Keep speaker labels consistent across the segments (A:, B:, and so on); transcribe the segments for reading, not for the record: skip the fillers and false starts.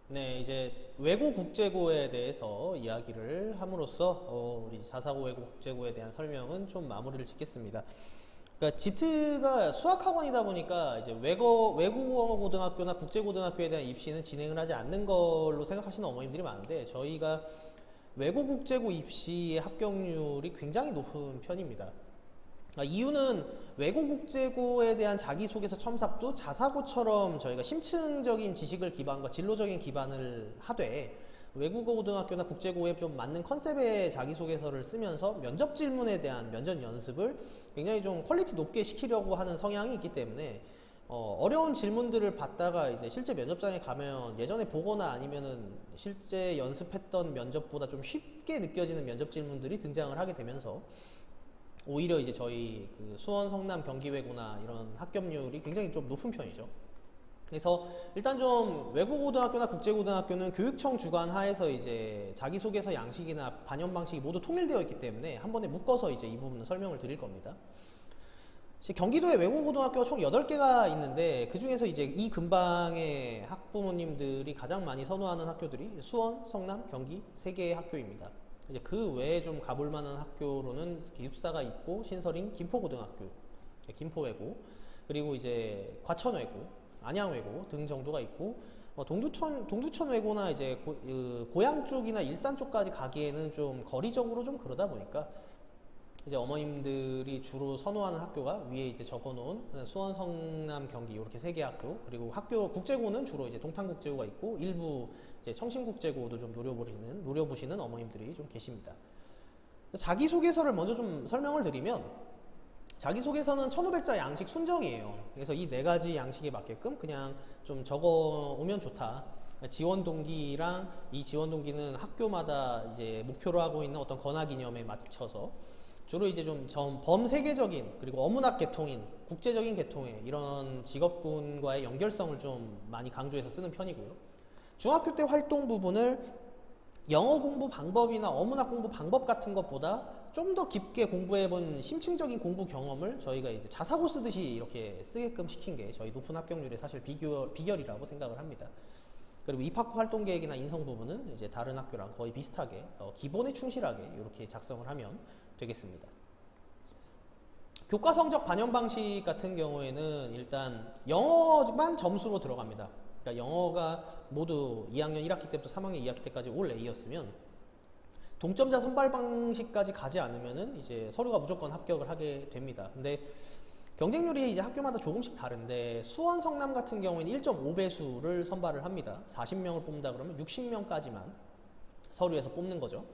A: 네, 이제 외고 국제고에 대해서 이야기를 함으로써 우리 자사고 외고 국제고에 대한 설명은 좀 마무리를 짓겠습니다. 그러니까 지트가 수학학원이다 보니까 이제 외국어 고등학교나 국제고등학교에 대한 입시는 진행을 하지 않는 걸로 생각하시는 어머님들이 많은데 저희가 외고 국제고 입시의 합격률이 굉장히 높은 편입니다. 이유는 외고국제고에 대한 자기소개서 첨삭도 자사고처럼 저희가 심층적인 지식을 기반과 진로적인 기반을 하되 외국어 고등학교나 국제고에 좀 맞는 컨셉의 자기소개서를 쓰면서 면접 질문에 대한 면접 연습을 굉장히 좀 퀄리티 높게 시키려고 하는 성향이 있기 때문에 어려운 질문들을 받다가 이제 실제 면접장에 가면 예전에 보거나 아니면은 실제 연습했던 면접보다 좀 쉽게 느껴지는 면접 질문들이 등장을 하게 되면서 오히려 이제 저희 그 수원, 성남, 경기외고나 이런 합격률이 굉장히 좀 높은 편이죠. 그래서 일단 좀 외국고등학교나 국제고등학교는 교육청 주관 하에서 이제 자기소개서 양식이나 반영 방식이 모두 통일되어 있기 때문에 한 번에 묶어서 이제 이 부분은 설명을 드릴 겁니다. 경기도에 외국고등학교가 총 8개가 있는데 그 중에서 이제 이 근방의 학부모님들이 가장 많이 선호하는 학교들이 수원, 성남, 경기 3개의 학교입니다. 이제 그 외에 좀 가볼 만한 학교로는 기숙사가 있고 신설인 김포고등학교, 김포외고, 그리고 이제 과천외고, 안양외고 등 정도가 있고 동두천외고나 이제 고양 쪽이나 일산 쪽까지 가기에는 좀 거리적으로 좀 그러다 보니까 이제 어머님들이 주로 선호하는 학교가 위에 이제 적어놓은 수원, 성남, 경기 이렇게 3개 학교, 그리고 학교 국제고는 주로 이제 동탄국제고가 있고 일부 이제 청신국제고도 좀 노려보시는 어머님들이 좀 계십니다. 자기소개서를 먼저 좀 설명을 드리면 자기소개서는 1500자 양식 순정이에요. 그래서 이 4가지 양식에 맞게끔 그냥 좀 적어 오면 좋다. 지원 동기랑 이 지원 동기는 학교마다 이제 목표로 하고 있는 어떤 건화 기념에 맞춰서 주로 이제 좀 범세계적인 그리고 어문학 계통인 국제적인 계통의 이런 직업군과의 연결성을 좀 많이 강조해서 쓰는 편이고요. 중학교 때 활동 부분을 영어 공부 방법이나 어문학 공부 방법 같은 것보다 좀 더 깊게 공부해본 심층적인 공부 경험을 저희가 이제 자사고 쓰듯이 이렇게 쓰게끔 시킨 게 저희 높은 합격률의 사실 비결이라고 생각을 합니다. 그리고 입학 후 활동 계획이나 인성 부분은 이제 다른 학교랑 거의 비슷하게 기본에 충실하게 이렇게 작성을 하면 되겠습니다. 교과 성적 반영 방식 같은 경우에는 일단 영어만 점수로 들어갑니다. 그러니까 영어가 모두 2학년 1학기 때부터 3학년 2학기 때까지 올 A였으면 동점자 선발 방식까지 가지 않으면은 이제 서류가 무조건 합격을 하게 됩니다. 근데 경쟁률이 이제 학교마다 조금씩 다른데 수원, 성남 같은 경우에는 1.5배수를 선발을 합니다. 40명을 뽑는다 그러면 60명까지만 서류에서 뽑는 거죠.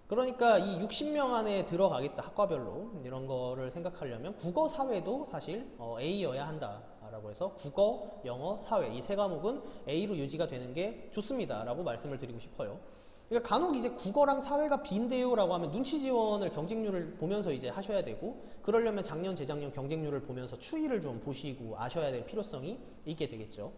A: 그러니까 이 60명 안에 들어가겠다, 학과별로 이런 거를 생각하려면 국어, 사회도 사실 A여야 한다라고 해서 국어, 영어, 사회 이 3과목은 A로 유지가 되는 게 좋습니다 라고 말씀을 드리고 싶어요. 그러니까 간혹 이제 국어랑 사회가 B인데요 라고 하면 눈치 지원을 경쟁률을 보면서 이제 하셔야 되고, 그러려면 작년, 재작년 경쟁률을 보면서 추이를 좀 보시고 아셔야 될 필요성이 있게 되겠죠.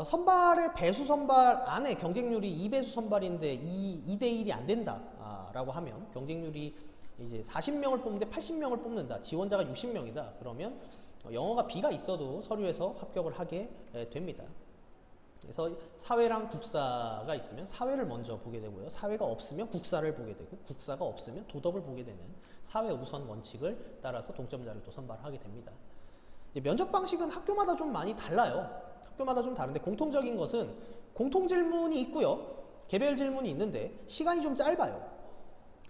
A: 선발의 배수 선발 안에 경쟁률이 2배수 선발인데 2대1이 안 된다 라고 하면, 경쟁률이 이제 40명을 뽑는데 80명을 뽑는다, 지원자가 60명이다 그러면 영어가 B가 있어도 서류에서 합격을 하게 됩니다. 그래서 사회랑 국사가 있으면 사회를 먼저 보게 되고요, 사회가 없으면 국사를 보게 되고, 국사가 없으면 도덕을 보게 되는 사회 우선 원칙을 따라서 동점자를 또 선발하게 됩니다. 이제 면접 방식은 학교마다 좀 많이 달라요. 학교마다 좀 다른데 공통적인 것은 공통 질문이 있고요, 개별 질문이 있는데 시간이 좀 짧아요.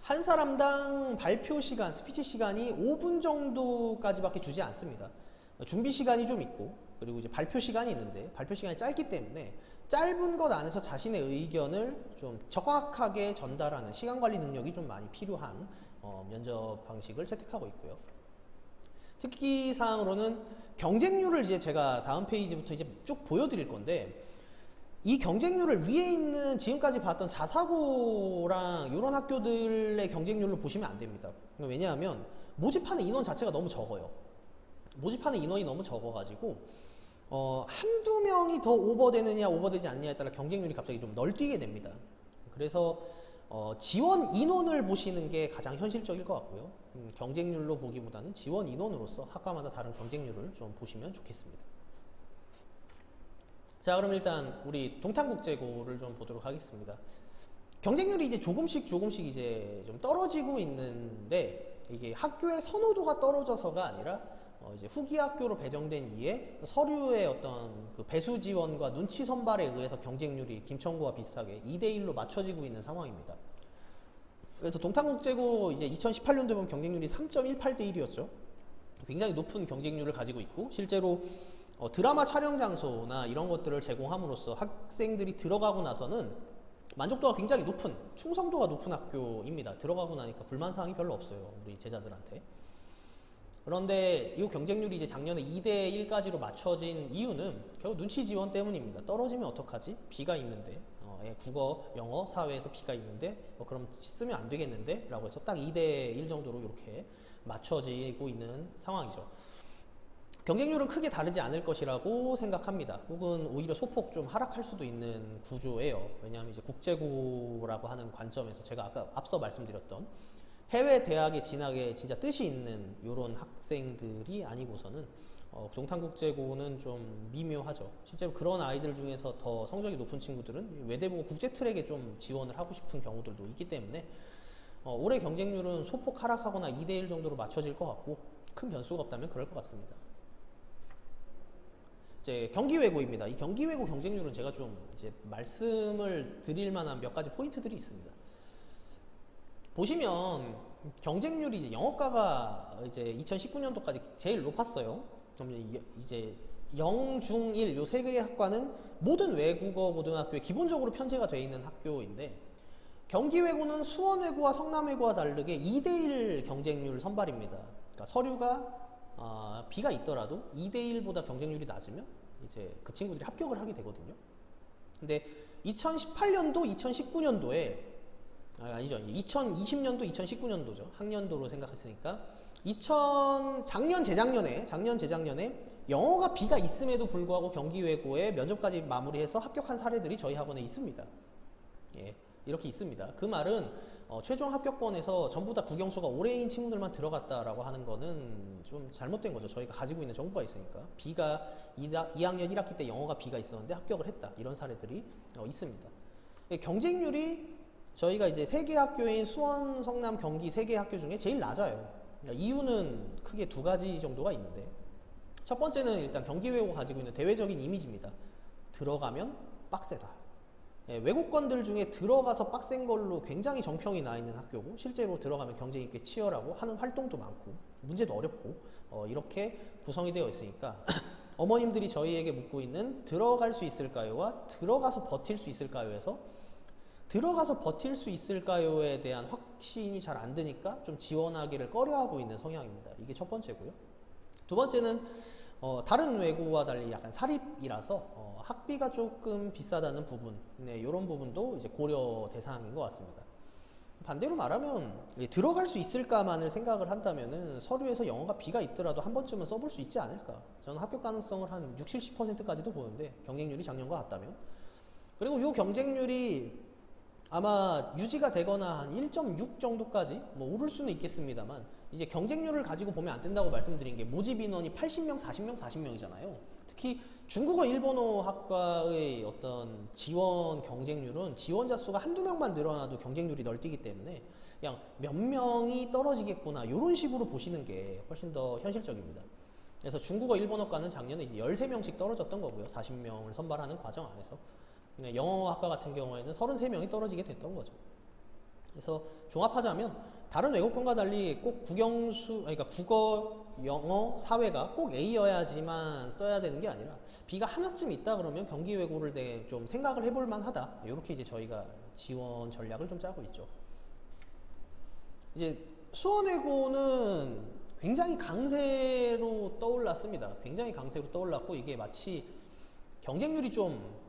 A: 한 사람당 발표 시간, 스피치 시간이 5분 정도까지밖에 주지 않습니다. 준비 시간이 좀 있고, 그리고 이제 발표 시간이 있는데 발표 시간이 짧기 때문에 짧은 것 안에서 자신의 의견을 좀 정확하게 전달하는 시간 관리 능력이 좀 많이 필요한 면접 방식을 채택하고 있고요. 특기사항으로는 경쟁률을 이제 제가 다음 페이지부터 이제 쭉 보여드릴 건데, 이 경쟁률을 위에 있는 지금까지 봤던 자사고랑 이런 학교들의 경쟁률로 보시면 안 됩니다. 왜냐하면 모집하는 인원 자체가 너무 적어요. 모집하는 인원이 너무 적어가지고 한두 명이 더 오버되느냐 오버되지 않느냐에 따라 경쟁률이 갑자기 좀 널뛰게 됩니다. 그래서 지원 인원을 보시는 게 가장 현실적일 것 같고요. 경쟁률로 보기보다는 지원 인원으로서 학과마다 다른 경쟁률을 좀 보시면 좋겠습니다. 자, 그럼 일단 우리 동탄국제고를 좀 보도록 하겠습니다. 경쟁률이 이제 조금씩 이제 좀 떨어지고 있는데, 이게 학교의 선호도가 떨어져서가 아니라 이제 후기 학교로 배정된 이에 서류의 어떤 그 배수 지원과 눈치 선발에 의해서 경쟁률이 김천고와 비슷하게 2대1로 맞춰지고 있는 상황입니다. 그래서 동탄국제고 이제 2018년도에 보면 경쟁률이 3.18대 1이었죠. 굉장히 높은 경쟁률을 가지고 있고, 실제로 드라마 촬영 장소나 이런 것들을 제공함으로써 학생들이 들어가고 나서는 만족도가 굉장히 높은, 충성도가 높은 학교입니다. 들어가고 나니까 불만사항이 별로 없어요, 우리 제자들한테. 그런데 이 경쟁률이 이제 작년에 2대 1까지로 맞춰진 이유는 결국 눈치 지원 때문입니다. 떨어지면 어떡하지? B가 있는데, 국어, 영어, 사회에서 B가 있는데 그럼 쓰면 안 되겠는데? 라고 해서 딱 2대 1 정도로 이렇게 맞춰지고 있는 상황이죠. 경쟁률은 크게 다르지 않을 것이라고 생각합니다. 혹은 오히려 소폭 좀 하락할 수도 있는 구조예요. 왜냐하면 이제 국제고라고 하는 관점에서 제가 아까 앞서 말씀드렸던 해외 대학에 진학에 진짜 뜻이 있는 이런 학생들이 아니고서는 동탄국제고는 좀 미묘하죠. 실제로 그런 아이들 중에서 더 성적이 높은 친구들은 외대보고 국제 트랙에 좀 지원을 하고 싶은 경우들도 있기 때문에 올해 경쟁률은 소폭 하락하거나 2대 1 정도로 맞춰질 것 같고, 큰 변수가 없다면 그럴 것 같습니다. 이제 경기외고입니다. 이 경기외고 경쟁률은 제가 좀 이제 말씀을 드릴 만한 몇 가지 포인트들이 있습니다. 보시면 경쟁률이 이제 영어과가 이제 2019년도까지 제일 높았어요. 그러면 이제 0, 중, 1 요 세 개의 학과는 모든 외국어 고등학교에 기본적으로 편제가 되어 있는 학교인데, 경기외고는 수원외고와 성남외고와 다르게 2대1 경쟁률 선발입니다. 그러니까 서류가 B가 있더라도 2대1보다 경쟁률이 낮으면 이제 그 친구들이 합격을 하게 되거든요. 근데 2018년도, 2019년도에 아니죠. 2020년도, 2019년도죠. 학년도로 생각했으니까 작년, 재작년에 영어가 B가 있음에도 불구하고 경기외고에 면접까지 마무리해서 합격한 사례들이 저희 학원에 있습니다. 예, 이렇게 있습니다. 그 말은 최종 합격권에서 전부 다 국영수가 올해인 친구들만 들어갔다라고 하는 거는 좀 잘못된 거죠. 저희가 가지고 있는 정보가 있으니까. B가 2학년 1학기 때 영어가 B가 있었는데 합격을 했다. 이런 사례들이 있습니다. 경쟁률이 저희가 이제 세 개 학교인 수원, 성남, 경기 세 개 학교 중에 제일 낮아요. 이유는 크게 두 가지 정도가 있는데, 첫 번째는 일단 경기외고가 가지고 있는 대외적인 이미지입니다. 들어가면 빡세다. 외국권들 중에 들어가서 빡센 걸로 굉장히 정평이 나 있는 학교고, 실제로 들어가면 경쟁이 꽤 치열하고 하는 활동도 많고 문제도 어렵고 이렇게 구성이 되어 있으니까 어머님들이 저희에게 묻고 있는 들어갈 수 있을까요와 들어가서 버틸 수 있을까요에서 들어가서 버틸 수 있을까요에 대한 확신이 잘 안 드니까 좀 지원하기를 꺼려하고 있는 성향입니다. 이게 첫 번째고요. 두 번째는 다른 외고와 달리 약간 사립이라서 학비가 조금 비싸다는 부분, 이런 부분도 이제 고려 대상인 것 같습니다. 반대로 말하면 들어갈 수 있을까만을 생각을 한다면은 서류에서 영어가 B가 있더라도 한 번쯤은 써볼 수 있지 않을까. 저는 합격 가능성을 한 60, 70%까지도 보는데, 경쟁률이 작년과 같다면. 그리고 이 경쟁률이 아마 유지가 되거나 한 1.6 정도까지 뭐 오를 수는 있겠습니다만, 이제 경쟁률을 가지고 보면 안 된다고 말씀드린 게 모집 인원이 80명, 40명, 40명이잖아요. 특히 중국어 일본어 학과의 어떤 지원 경쟁률은 지원자 수가 한두 명만 늘어나도 경쟁률이 널뛰기 때문에 그냥 몇 명이 떨어지겠구나, 이런 식으로 보시는 게 훨씬 더 현실적입니다. 그래서 중국어 일본어과는 작년에 이제 13명씩 떨어졌던 거고요. 40명을 선발하는 과정 안에서. 영어학과 같은 경우에는 33명이 떨어지게 됐던 거죠. 그래서 종합하자면 다른 외국권과 달리 꼭 그러니까 국어, 영어, 사회가 꼭 A여야지만 써야 되는 게 아니라 B가 하나쯤 있다 그러면 경기외고를 좀 생각을 해볼 만하다. 이렇게 이제 저희가 지원 전략을 좀 짜고 있죠. 이제 수원외고는 굉장히 강세로 떠올랐습니다. 굉장히 강세로 떠올랐고, 이게 마치 경쟁률이 좀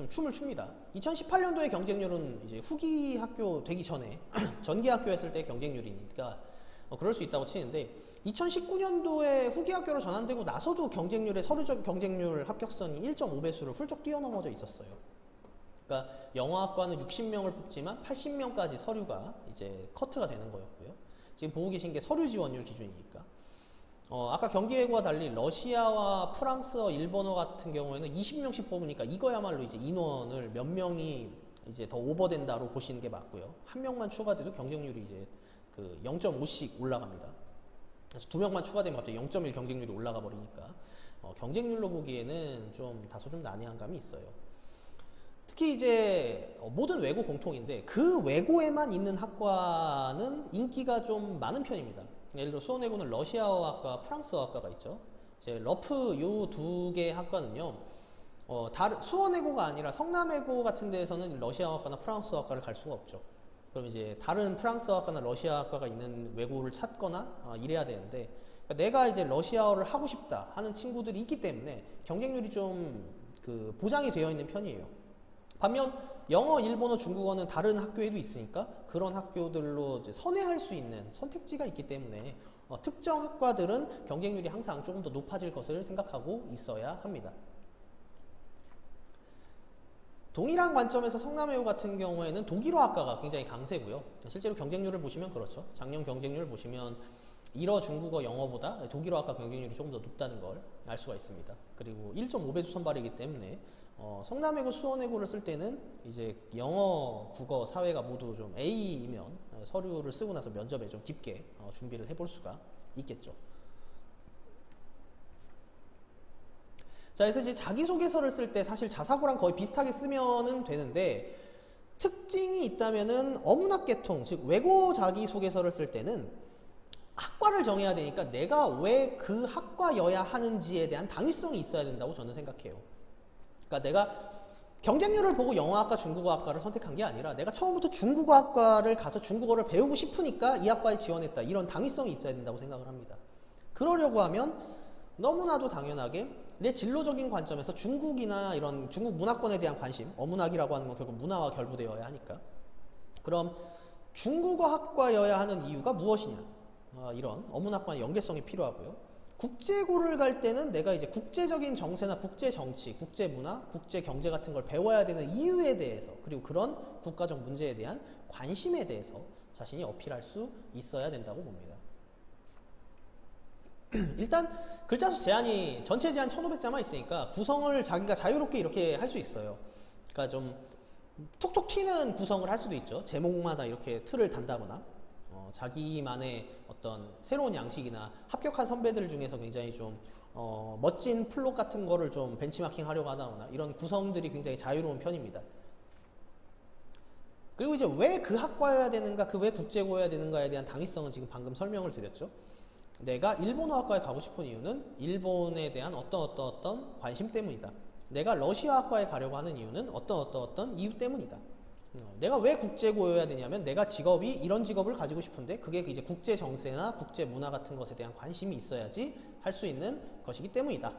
A: 춤을 춥니다. 2018년도의 경쟁률은 이제 후기 학교 되기 전에 전기 학교였을 때 경쟁률이니까 그럴 수 있다고 치는데, 2019년도에 후기 학교로 전환되고 나서도 서류적 경쟁률 합격선이 1.5배수를 훌쩍 뛰어넘어져 있었어요. 그러니까 영어학과는 60명을 뽑지만 80명까지 서류가 이제 커트가 되는 거였고요. 지금 보고 계신 게 서류 지원율 기준이니까. 아까 경기외고와 달리 러시아와 프랑스어, 일본어 같은 경우에는 20명씩 뽑으니까 이거야말로 이제 인원을 몇 명이 이제 더 오버된다로 보시는 게 맞고요. 한 명만 추가돼도 경쟁률이 이제 그 0.5씩 올라갑니다. 그래서 두 명만 추가되면 갑자기 0.1 경쟁률이 올라가 버리니까 경쟁률로 보기에는 좀 다소 좀 난해한 감이 있어요. 특히 이제 모든 외고 공통인데 그 외고에만 있는 학과는 인기가 좀 많은 편입니다. 예를 들어 수원외고는 러시아어학과, 프랑스어학과가 있죠. 이제 러프 요 두 개 학과는요. 수원외고가 아니라 성남외고 같은 데에서는 러시아어학과나 프랑스어학과를 갈 수가 없죠. 그럼 이제 다른 프랑스어학과나 러시아어학과가 있는 외고를 찾거나 이래야 되는데 그러니까 내가 이제 러시아어를 하고 싶다 하는 친구들이 있기 때문에 경쟁률이 좀 그 보장이 되어 있는 편이에요. 반면 영어, 일본어, 중국어는 다른 학교에도 있으니까 그런 학교들로 이제 선회할 수 있는 선택지가 있기 때문에 특정 학과들은 경쟁률이 항상 조금 더 높아질 것을 생각하고 있어야 합니다. 동일한 관점에서 성남외고 같은 경우에는 독일어 학과가 굉장히 강세고요. 실제로 경쟁률을 보시면 그렇죠. 작년 경쟁률을 보시면 일어, 중국어, 영어보다 독일어 학과 경쟁률이 조금 더 높다는 걸 알 수가 있습니다. 그리고 1.5배수 선발이기 때문에 성남외고, 수원외고를 쓸 때는 이제 영어, 국어, 사회가 모두 좀 A이면 서류를 쓰고 나서 면접에 좀 깊게 준비를 해볼 수가 있겠죠. 자, 그래서 이제 자기소개서를 쓸 때 사실 자사고랑 거의 비슷하게 쓰면은 되는데 특징이 있다면은 어문학계통, 즉 외고 자기소개서를 쓸 때는 학과를 정해야 되니까 내가 왜 그 학과여야 하는지에 대한 당위성이 있어야 된다고 저는 생각해요. 그러니까 내가 경쟁률을 보고 영어학과, 중국어학과를 선택한 게 아니라 내가 처음부터 중국어학과를 가서 중국어를 배우고 싶으니까 이 학과에 지원했다. 이런 당위성이 있어야 된다고 생각을 합니다. 그러려고 하면 너무나도 당연하게 내 진로적인 관점에서 중국이나 이런 중국 문화권에 대한 관심, 어문학이라고 하는 건 결국 문화와 결부되어야 하니까 그럼 중국어 학과여야 하는 이유가 무엇이냐? 이런 어문학과의 연계성이 필요하고요. 국제고를 갈 때는 내가 이제 국제적인 정세나 국제 정치, 국제 문화, 국제 경제 같은 걸 배워야 되는 이유에 대해서 그리고 그런 국가적 문제에 대한 관심에 대해서 자신이 어필할 수 있어야 된다고 봅니다. 일단 글자 수 제한이 전체 제한 1500자만 있으니까 구성을 자기가 자유롭게 이렇게 할 수 있어요. 그러니까 좀 툭툭 튀는 구성을 할 수도 있죠. 제목마다 이렇게 틀을 단다거나 자기만의 어떤 새로운 양식이나 합격한 선배들 중에서 굉장히 좀 멋진 플롯 같은 거를 좀 벤치마킹 하려고 하거나 이런 구성들이 굉장히 자유로운 편입니다. 그리고 이제 왜 그 학과여야 되는가, 그 왜 국제고여야 되는가에 대한 당위성은 지금 방금 설명을 드렸죠. 내가 일본어학과에 가고 싶은 이유는 일본에 대한 어떤 관심 때문이다. 내가 러시아학과에 가려고 하는 이유는 어떤 이유 때문이다. 내가 왜 국제고여야 되냐면 내가 직업이 이런 직업을 가지고 싶은데 그게 이제 국제 정세나 국제 문화 같은 것에 대한 관심이 있어야지 할 수 있는 것이기 때문이다.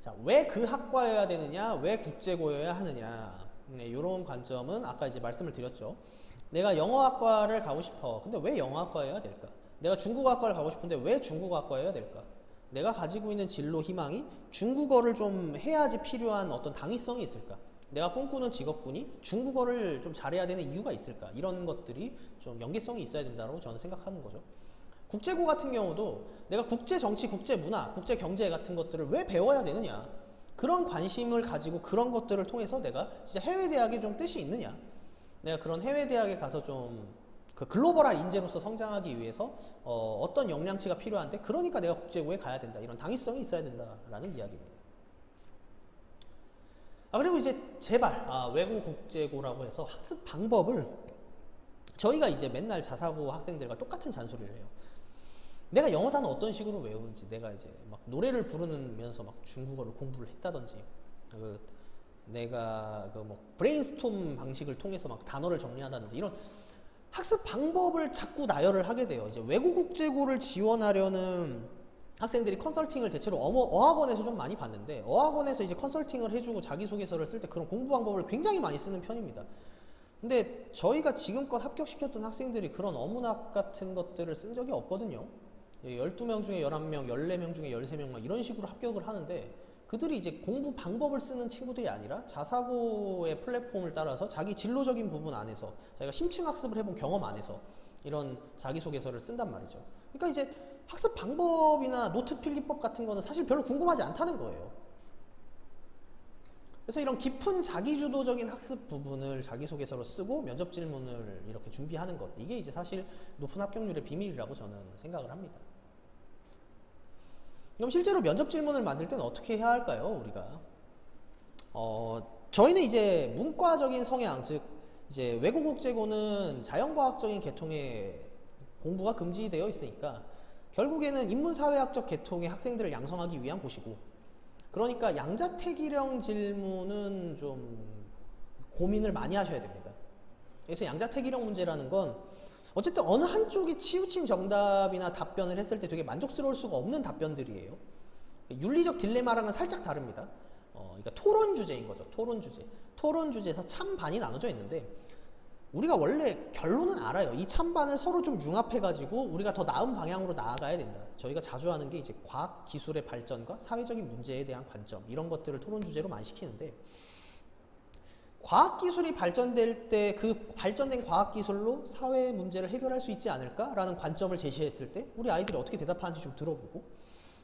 A: 자, 왜 그 학과여야 되느냐, 왜 국제고여야 하느냐, 이런 관점은 아까 이제 말씀을 드렸죠. 내가 영어학과를 가고 싶어. 근데 왜 영어학과여야 될까? 내가 중국어학과를 가고 싶은데 왜 중국어학과여야 될까? 내가 가지고 있는 진로 희망이 중국어를 좀 해야지 필요한 어떤 당위성이 있을까? 내가 꿈꾸는 직업군이 중국어를 좀 잘해야 되는 이유가 있을까? 이런 것들이 좀 연계성이 있어야 된다고 저는 생각하는 거죠. 국제고 같은 경우도 내가 국제 정치, 국제 문화, 국제 경제 같은 것들을 왜 배워야 되느냐? 그런 관심을 가지고 그런 것들을 통해서 내가 진짜 해외 대학에 좀 뜻이 있느냐? 내가 그런 해외 대학에 가서 좀 그 글로벌한 인재로서 성장하기 위해서 어떤 역량치가 필요한데 그러니까 내가 국제고에 가야 된다. 이런 당위성이 있어야 된다라는 이야기입니다. 그리고 이제 제발 외고 국제고라고 해서 학습 방법을 저희가 이제 맨날 자사고 학생들과 똑같은 잔소리를 해요. 내가 영어 단어 어떤 식으로 외우는지, 내가 이제 막 노래를 부르면서 막 중국어를 공부를 했다든지, 내가 그 뭐 브레인스톰 방식을 통해서 막 단어를 정리하다든지 이런 학습 방법을 자꾸 나열을 하게 돼요. 이제 외고 국제고를 지원하려는 학생들이 컨설팅을 대체로 어학원에서 좀 많이 봤는데 어학원에서 이제 컨설팅을 해주고 자기소개서를 쓸 때 그런 공부 방법을 굉장히 많이 쓰는 편입니다. 근데 저희가 지금껏 합격시켰던 학생들이 그런 어문학 같은 것들을 쓴 적이 없거든요. 12명 중에 11명, 14명 중에 13명 막 이런 식으로 합격을 하는데 그들이 이제 공부 방법을 쓰는 친구들이 아니라 자사고의 플랫폼을 따라서 자기 진로적인 부분 안에서 자기가 심층 학습을 해본 경험 안에서 이런 자기소개서를 쓴단 말이죠. 그러니까 이제 학습 방법이나 노트 필기법 같은 거는 사실 별로 궁금하지 않다는 거예요. 그래서 이런 깊은 자기주도적인 학습 부분을 자기소개서로 쓰고 면접 질문을 이렇게 준비하는 것, 이게 이제 사실 높은 합격률의 비밀이라고 저는 생각을 합니다. 그럼 실제로 면접 질문을 만들 때는 어떻게 해야 할까요, 우리가? 저희는 이제 문과적인 성향, 즉 이제 외국국제고는 자연과학적인 계통의 공부가 금지되어 있으니까 결국에는 인문사회학적 계통의 학생들을 양성하기 위한 곳이고, 그러니까 양자택일형 질문은 좀 고민을 많이 하셔야 됩니다. 그래서 양자택일형 문제라는 건 어쨌든 어느 한쪽이 치우친 정답이나 답변을 했을 때 되게 만족스러울 수가 없는 답변들이에요. 윤리적 딜레마랑은 살짝 다릅니다. 그러니까 토론 주제인 거죠. 토론 주제. 토론 주제에서 찬반이 나눠져 있는데 우리가 원래 결론은 알아요. 이 찬반을 서로 좀 융합해가지고 우리가 더 나은 방향으로 나아가야 된다. 저희가 자주 하는 게 이제 과학 기술의 발전과 사회적인 문제에 대한 관점, 이런 것들을 토론 주제로 많이 시키는데, 과학 기술이 발전될 때 그 발전된 과학 기술로 사회 문제를 해결할 수 있지 않을까라는 관점을 제시했을 때 우리 아이들이 어떻게 대답하는지 좀 들어보고,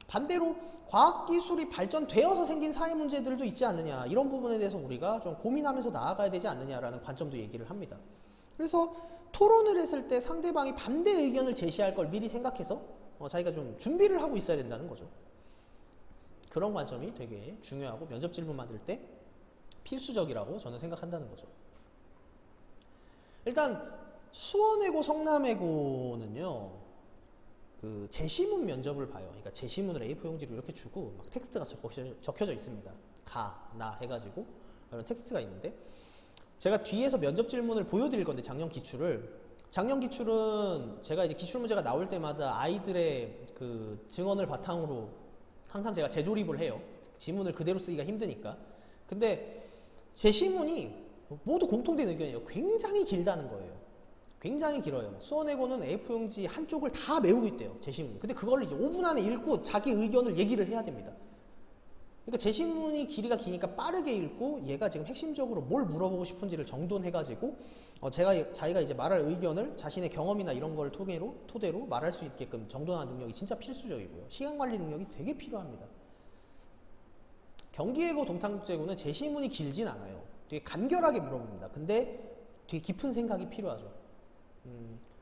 A: 반대로 과학 기술이 발전되어서 생긴 사회 문제들도 있지 않느냐, 이런 부분에 대해서 우리가 좀 고민하면서 나아가야 되지 않느냐라는 관점도 얘기를 합니다. 그래서 토론을 했을 때 상대방이 반대 의견을 제시할 걸 미리 생각해서 자기가 좀 준비를 하고 있어야 된다는 거죠. 그런 관점이 되게 중요하고 면접 질문 만들 때 필수적이라고 저는 생각한다는 거죠. 일단 수원외고, 성남외고는요, 그 제시문 면접을 봐요. 그러니까 제시문을 A4 용지로 이렇게 주고 막 텍스트가 적혀져 있습니다. 가, 나 해가지고 이런 텍스트가 있는데, 제가 뒤에서 면접 질문을 보여드릴 건데, 작년 기출은 제가 이제 기출 문제가 나올 때마다 아이들의 그 증언을 바탕으로 항상 제가 재조립을 해요. 지문을 그대로 쓰기가 힘드니까. 근데 제시문이 모두 공통된 의견이에요. 굉장히 길다는 거예요. 굉장히 길어요. 수원외고는 A4 용지 한쪽을 다 메우고 있대요, 제시문. 근데 그걸 이제 5분 안에 읽고 자기 의견을 얘기를 해야 됩니다. 그러니까 제시문이 길이가 기니까 빠르게 읽고 얘가 지금 핵심적으로 뭘 물어보고 싶은지를 정돈해가지고 자기가 이제 말할 의견을 자신의 경험이나 이런 걸 토대로 말할 수 있게끔 정돈하는 능력이 진짜 필수적이고요. 시간관리 능력이 되게 필요합니다. 경기외고, 동탄국제고는 제시문이 길진 않아요. 되게 간결하게 물어봅니다. 근데 되게 깊은 생각이 필요하죠.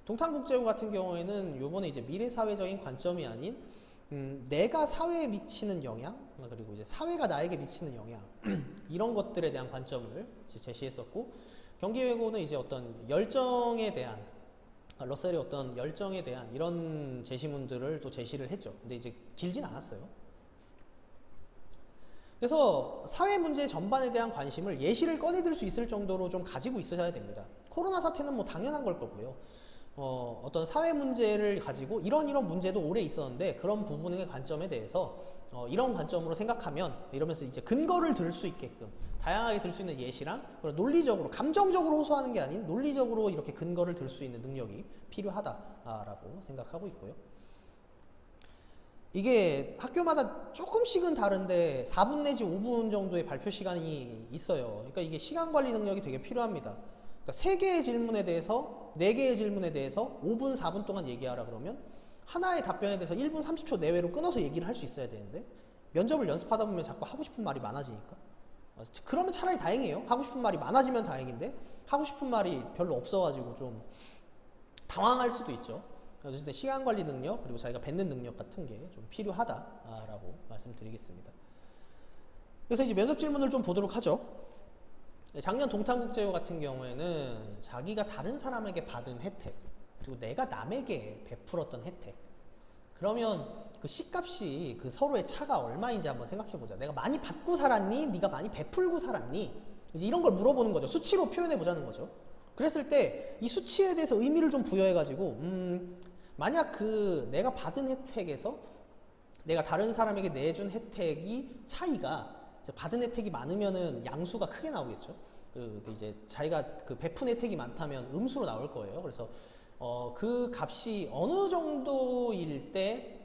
A: 동탄국제고 같은 경우에는 요번에 이제 미래사회적인 관점이 아닌 내가 사회에 미치는 영향, 그리고 이제 사회가 나에게 미치는 영향, 이런 것들에 대한 관점을 제시했었고, 경기외고는 이제 어떤 열정에 대한, 러셀의 어떤 열정에 대한 이런 제시문들을 또 제시를 했죠. 근데 이제 길진 않았어요. 그래서 사회 문제 전반에 대한 관심을 예시를 꺼내들 수 있을 정도로 좀 가지고 있어야 됩니다. 코로나 사태는 뭐 당연한 걸 거고요. 어떤 사회 문제를 가지고 이런 문제도 오래 있었는데 그런 부분의 관점에 대해서 이런 관점으로 생각하면, 이러면서 이제 근거를 들 수 있게끔 다양하게 들 수 있는 예시랑, 논리적으로, 감정적으로 호소하는 게 아닌 논리적으로 이렇게 근거를 들 수 있는 능력이 필요하다라고 생각하고 있고요. 이게 학교마다 조금씩은 다른데 4분 내지 5분 정도의 발표 시간이 있어요. 그러니까 이게 시간 관리 능력이 되게 필요합니다. 그러니까 3개의 질문에 대해서, 4개의 질문에 대해서 5분, 4분 동안 얘기하라 그러면 하나의 답변에 대해서 1분 30초 내외로 끊어서 얘기를 할 수 있어야 되는데, 면접을 연습하다 보면 자꾸 하고 싶은 말이 많아지니까, 그러면 차라리 다행이에요. 하고 싶은 말이 많아지면 다행인데 하고 싶은 말이 별로 없어가지고 좀 당황할 수도 있죠. 어쨌든 시간 관리 능력, 그리고 자기가 뱉는 능력 같은 게 좀 필요하다라고 말씀드리겠습니다. 그래서 이제 면접 질문을 좀 보도록 하죠. 작년 동탄국제고 같은 경우에는 자기가 다른 사람에게 받은 혜택, 그리고 내가 남에게 베풀었던 혜택, 그러면 그 C값이, 그 서로의 차가 얼마인지 한번 생각해보자. 내가 많이 받고 살았니? 네가 많이 베풀고 살았니? 이제 이런 걸 물어보는 거죠. 수치로 표현해보자는 거죠. 그랬을 때 이 수치에 대해서 의미를 좀 부여해가지고 만약 그 내가 받은 혜택에서 내가 다른 사람에게 내준 혜택이 차이가, 받은 혜택이 많으면은 양수가 크게 나오겠죠. 그 이제 자기가 그 베푼 혜택이 많다면 음수로 나올 거예요. 그래서 그 값이 어느 정도일 때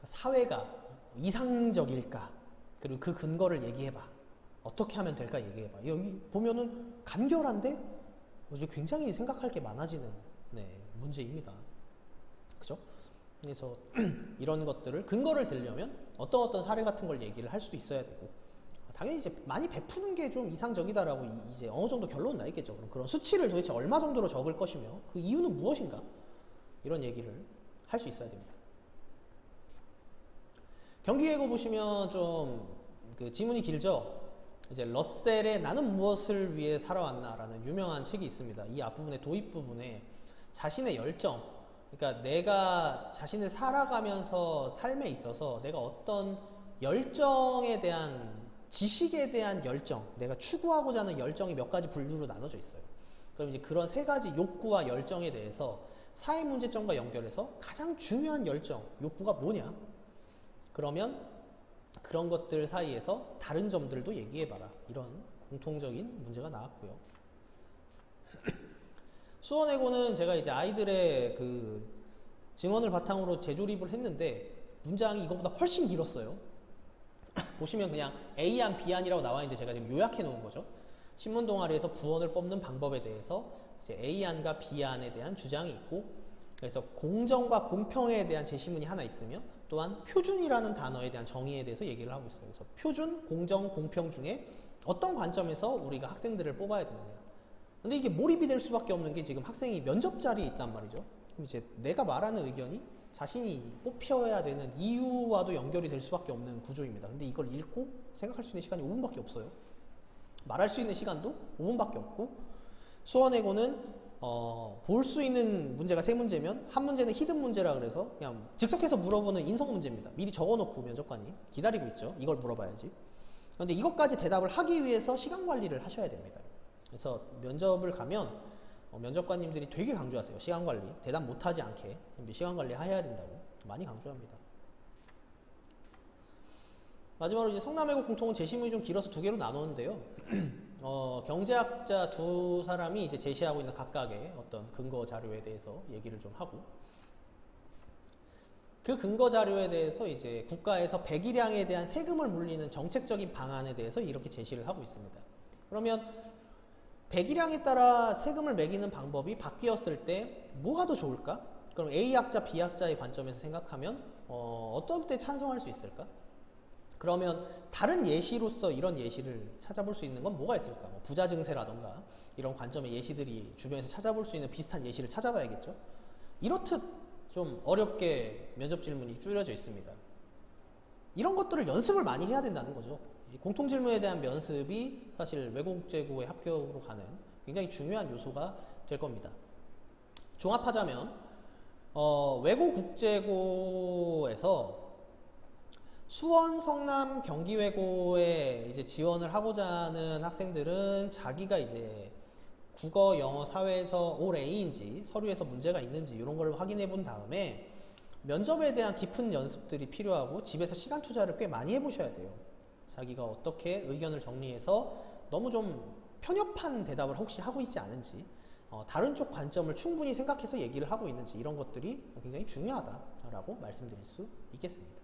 A: 사회가 이상적일까? 그리고 그 근거를 얘기해봐. 어떻게 하면 될까 얘기해봐. 여기 보면은 간결한데 굉장히 생각할 게 많아지는 문제입니다. 그죠? 그래서 이런 것들을 근거를 들려면 어떤 사례 같은 걸 얘기를 할 수도 있어야 되고, 당연히 이제 많이 베푸는 게 좀 이상적이다라고 이제 어느 정도 결론은 나 있겠죠. 그럼 그런 수치를 도대체 얼마 정도로 적을 것이며 그 이유는 무엇인가, 이런 얘기를 할 수 있어야 됩니다. 경기예고 보시면 좀 그 지문이 길죠. 이제 러셀의 나는 무엇을 위해 살아왔나라는 유명한 책이 있습니다. 이 앞부분의 도입 부분에 자신의 열정, 그러니까 내가 자신을 살아가면서 삶에 있어서 내가 어떤 열정에 대한, 지식에 대한 열정, 내가 추구하고자 하는 열정이 몇 가지 분류로 나눠져 있어요. 그럼 이제 그런 세 가지 욕구와 열정에 대해서 사회 문제점과 연결해서 가장 중요한 열정, 욕구가 뭐냐? 그러면 그런 것들 사이에서 다른 점들도 얘기해봐라. 이런 공통적인 문제가 나왔고요. 수원외고는 제가 이제 아이들의 그 증언을 바탕으로 재조립을 했는데 문장이 이거보다 훨씬 길었어요. 보시면 그냥 A안, B안이라고 나와 있는데 제가 지금 요약해 놓은 거죠. 신문 동아리에서 부원을 뽑는 방법에 대해서 이제 A안과 B안에 대한 주장이 있고, 그래서 공정과 공평에 대한 제시문이 하나 있으며, 또한 표준이라는 단어에 대한 정의에 대해서 얘기를 하고 있어요. 그래서 표준, 공정, 공평 중에 어떤 관점에서 우리가 학생들을 뽑아야 되느냐. 근데 이게 몰입이 될 수밖에 없는 게 지금 학생이 면접 자리에 있단 말이죠. 그럼 이제 내가 말하는 의견이 자신이 뽑혀야 되는 이유와도 연결이 될 수밖에 없는 구조입니다. 근데 이걸 읽고 생각할 수 있는 시간이 5분밖에 없어요. 말할 수 있는 시간도 5분밖에 없고, 수원외고는 볼 수 있는 문제가 3문제면 한 문제는 히든 문제라 그래서 그냥 즉석해서 물어보는 인성 문제입니다. 미리 적어놓고 면접관이 기다리고 있죠. 이걸 물어봐야지. 그런데 이것까지 대답을 하기 위해서 시간 관리를 하셔야 됩니다. 그래서 면접을 가면 면접관님들이 되게 강조하세요. 시간 관리. 대답 못하지 않게 시간 관리 해야 된다고 많이 강조합니다. 마지막으로 이제 성남외고 공통은 제시문이 좀 길어서 2개로 나누는데요. 경제학자 2사람이 이제 제시하고 있는 각각의 어떤 근거 자료에 대해서 얘기를 좀 하고, 그 근거 자료에 대해서 이제 국가에서 배기량에 대한 세금을 물리는 정책적인 방안에 대해서 이렇게 제시를 하고 있습니다. 그러면 배기량에 따라 세금을 매기는 방법이 바뀌었을 때 뭐가 더 좋을까? 그럼 A학자, B학자의 관점에서 생각하면 어떤 때 찬성할 수 있을까? 그러면 다른 예시로서 이런 예시를 찾아볼 수 있는 건 뭐가 있을까? 뭐 부자 증세라던가 이런 관점의 예시들이 주변에서 찾아볼 수 있는 비슷한 예시를 찾아봐야겠죠. 이렇듯 좀 어렵게 면접 질문이 줄여져 있습니다. 이런 것들을 연습을 많이 해야 된다는 거죠. 이 공통질문에 대한 연습이 사실 외고국제고의 합격으로 가는 굉장히 중요한 요소가 될 겁니다. 종합하자면 외고국제고에서 수원, 성남, 경기외고에 이제 지원을 하고자 하는 학생들은 자기가 이제 국어, 영어, 사회에서 올 A인지 서류에서 문제가 있는지 이런 걸 확인해 본 다음에 면접에 대한 깊은 연습들이 필요하고 집에서 시간 투자를 꽤 많이 해보셔야 돼요. 자기가 어떻게 의견을 정리해서 너무 좀 편협한 대답을 혹시 하고 있지 않은지, 다른 쪽 관점을 충분히 생각해서 얘기를 하고 있는지, 이런 것들이 굉장히 중요하다라고 말씀드릴 수 있겠습니다.